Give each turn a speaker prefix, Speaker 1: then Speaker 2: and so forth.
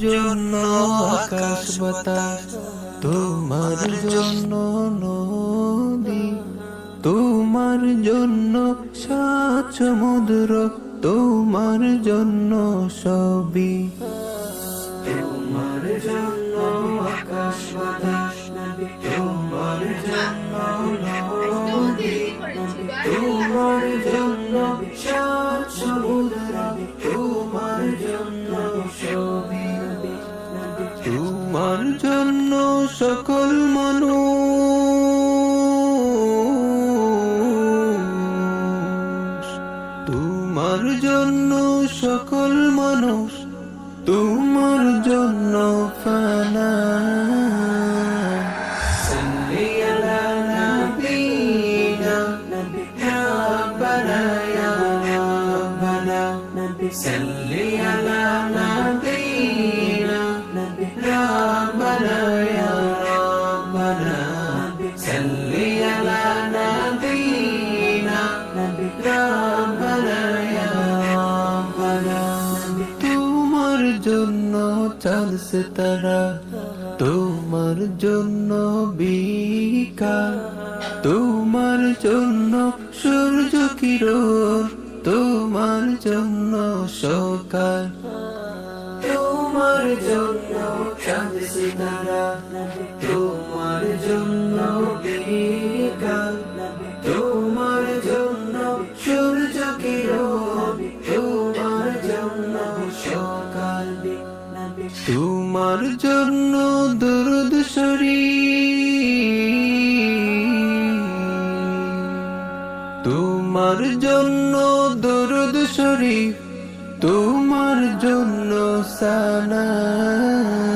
Speaker 1: জন্য আকাশ বাতাস, তোমার জন্য নদী, তোমার জন্য সাত সমুদ্র, তোমার জন্য সবই। তোমার জন্য আকাশ বাতাস, তোমার জন্য নদী, তোমার জন্য সাত সমুদ্র, তোমার জন্য সবই। তোমার জন্য সকল মানুষ, তোমার জন্য সকল মানুষ, তোমার জন্য ফানা। সাল্লি আলা নবিনা রাব্বানা ইয়া রাব্বানা, সাল্লি আলা নবিনা রাব্বানা ইয়া রাব্বানা, সাল্লি আলা নবিনা রাব্বানা ইয়া রাব্বানা। তোমার জন্য চাঁদ সিতারা, তোমার জন্য বিকাল, তোমার জন্য সূর্য কিরণ, তোমার জন্য সকাল। তোমার জন্য চাঁদ সিতারা, তোমার জন্য বিকাল, তোমার জন্য সূর্য কিরণ, তোমার জন্য সকাল। তোমার জন্য দরুদ শরীফ, তোমার জন্য দরুদ শরীফ, তোমার জন্য সালাম।